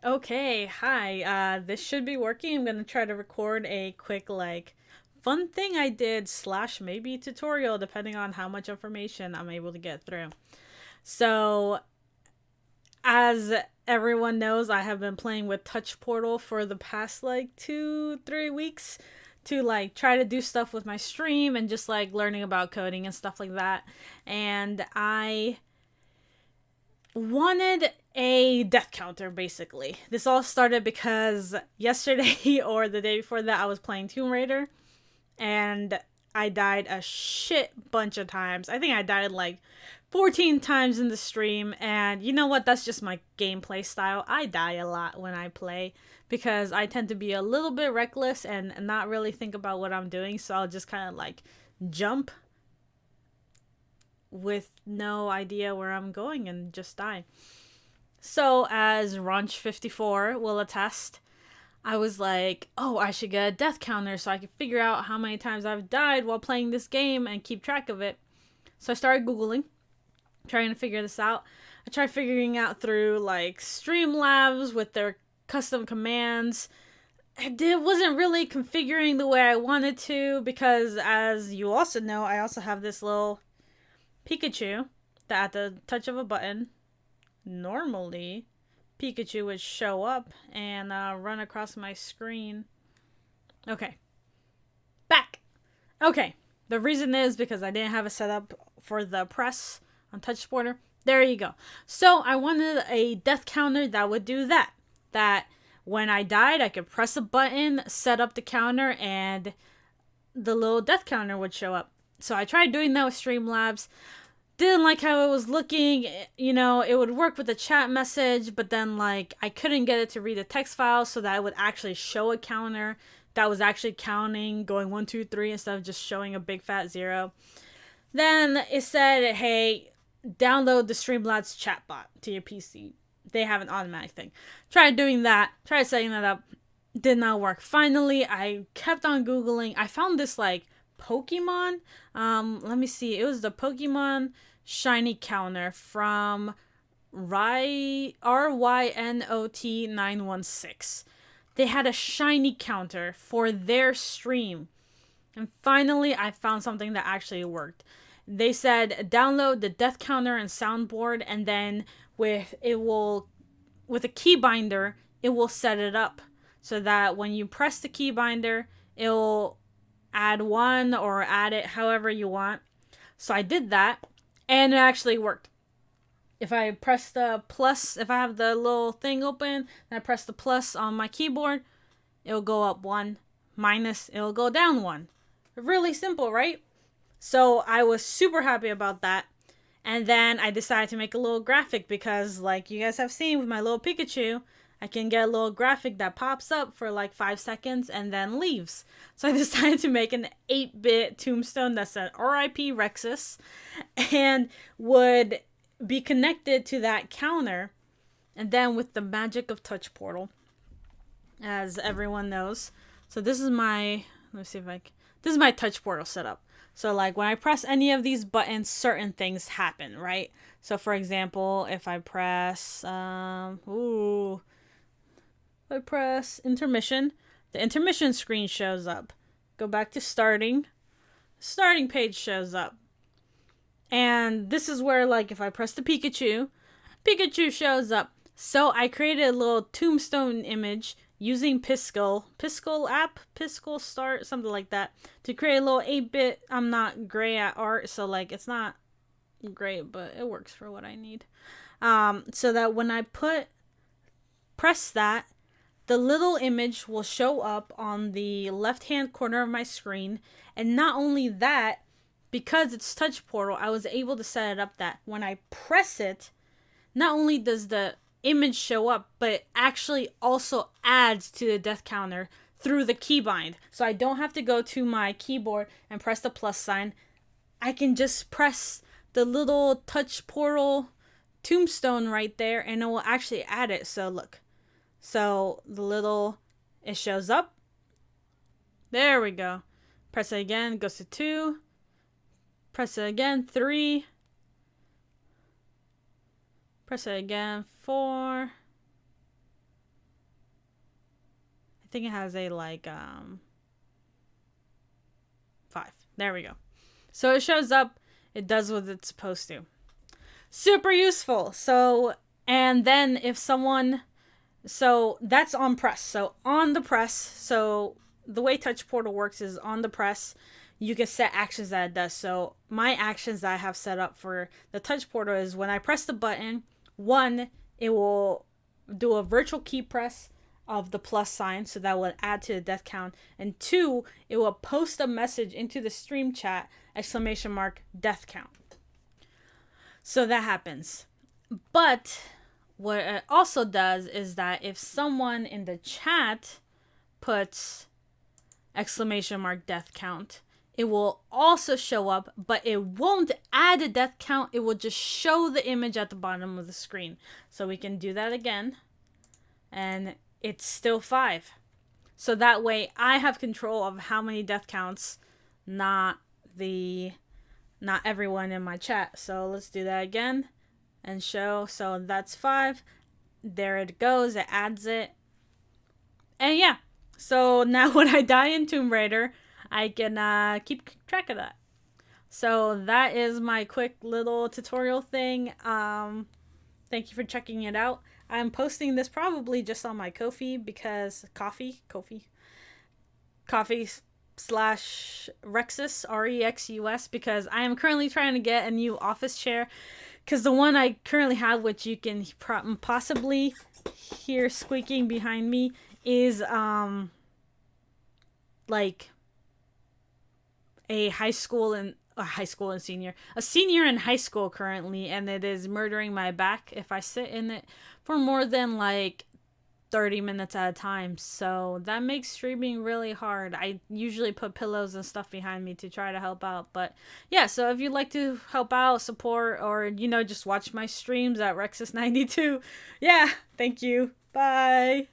Okay, hi. This should be working. I'm gonna try to record a quick, fun thing I did slash maybe tutorial, depending on how much information I'm able to get through. So, as everyone knows, I have been playing with Touch Portal for the past 2, 3 weeks to try to do stuff with my stream and just learning about coding and stuff like that. And I wanted a death counter basically. This all started because yesterday or the day before that I was playing Tomb Raider and I died a shit bunch of times. I think I died 14 times in the stream, and you know what? That's just my gameplay style. I die a lot when I play because I tend to be a little bit reckless and not really think about what I'm doing, so I'll just kind of jump with no idea where I'm going and just die. So, as Raunch54 will attest, I was like, oh, I should get a death counter so I can figure out how many times I've died while playing this game and keep track of it. So I started Googling, trying to figure this out. I tried figuring out through Streamlabs with their custom commands. It wasn't really configuring the way I wanted to because, as you also know, I also have this little Pikachu that at the touch of a button, normally Pikachu would show up and run across my screen. Okay, back. Okay, the reason is because I didn't have a setup for the press on Touch Sporter. There you go. So I wanted a death counter that would do that. That when I died, I could press a button, set up the counter, and the little death counter would show up. So I tried doing that with Streamlabs. Didn't like how it was looking. You know, it would work with the chat message, but then I couldn't get it to read a text file so that it would actually show a counter that was actually counting, going 1, 2, 3 instead of just showing a big fat zero. Then it said, hey, download the Streamlabs chatbot to your PC. They have an automatic thing. Tried doing that, tried setting that up, did not work. Finally, I kept on Googling. I found this Pokemon. Let me see. It was the Pokemon Shiny Counter from RYNOT 916. They had a shiny counter for their stream. And finally, I found something that actually worked. They said download the death counter and soundboard, and then with a key binder, it will set it up so that when you press the key binder, it'll add one or add it however you want. So I did that, and it actually worked. If I press the plus, if I have the little thing open and I press the plus on my keyboard, it'll go up one. Minus, it'll go down one. Really simple, right? So I was super happy about that. And then I decided to make a little graphic because, like you guys have seen with my little Pikachu, I can get a little graphic that pops up for 5 seconds and then leaves. So I decided to make an 8-bit tombstone that said RIP Rexus and would be connected to that counter. And then with the magic of Touch Portal, as everyone knows. So this is my, let's see if I can, this is my Touch Portal setup. So when I press any of these buttons, certain things happen, right? So for example, if I press, if I press intermission, the intermission screen shows up. Go back to starting, starting page shows up. And this is where if I press the Pikachu, Pikachu shows up. So I created a little tombstone image using Piskelapp, Piskel Start, something like that, to create a little 8-bit. I'm not great at art, so it's not great, but it works for what I need. So that when I press that, the little image will show up on the left-hand corner of my screen. And not only that, because it's Touch Portal, I was able to set it up that when I press it, not only does the image show up, but it actually also adds to the death counter through the keybind. So I don't have to go to my keyboard and press the plus sign. I can just press the little Touch Portal tombstone right there and it will actually add it. So look. So it shows up. There we go. Press it again, goes to 2. Press it again, 3. Press it again, 4. I think it has a like 5. There we go. So it shows up, it does what it's supposed to. Super useful. So, and then if someone, so that's on press. So on the press, so the way Touch Portal works is on the press, you can set actions that it does. So my actions that I have set up for the Touch Portal is when I press the button, 1, it will do a virtual key press of the plus sign, so that will add to the death count. And 2, it will post a message into the stream chat, ! Death count. So that happens. But what it also does is that if someone in the chat puts ! Death count, it will also show up, but it won't add a death count. It will just show the image at the bottom of the screen. So we can do that again. And it's still 5. So that way I have control of how many death counts, not everyone in my chat. So let's do that again and show. So that's 5. There it goes. It adds it. And yeah. So now when I die in Tomb Raider, I can keep track of that. So that is my quick little tutorial thing. Thank you for checking it out. I'm posting this probably just on my Ko-fi because Ko-fi /Rexus, REXUS, because I am currently trying to get a new office chair, because the one I currently have, which you can possibly hear squeaking behind me, is like a senior in high school currently, and it is murdering my back if I sit in it for more than like 30 minutes at a time. So that makes streaming really hard. I usually put pillows and stuff behind me to try to help out. But yeah, so if you'd like to help out, support, or just watch my streams at Rexus92, yeah, thank you. Bye.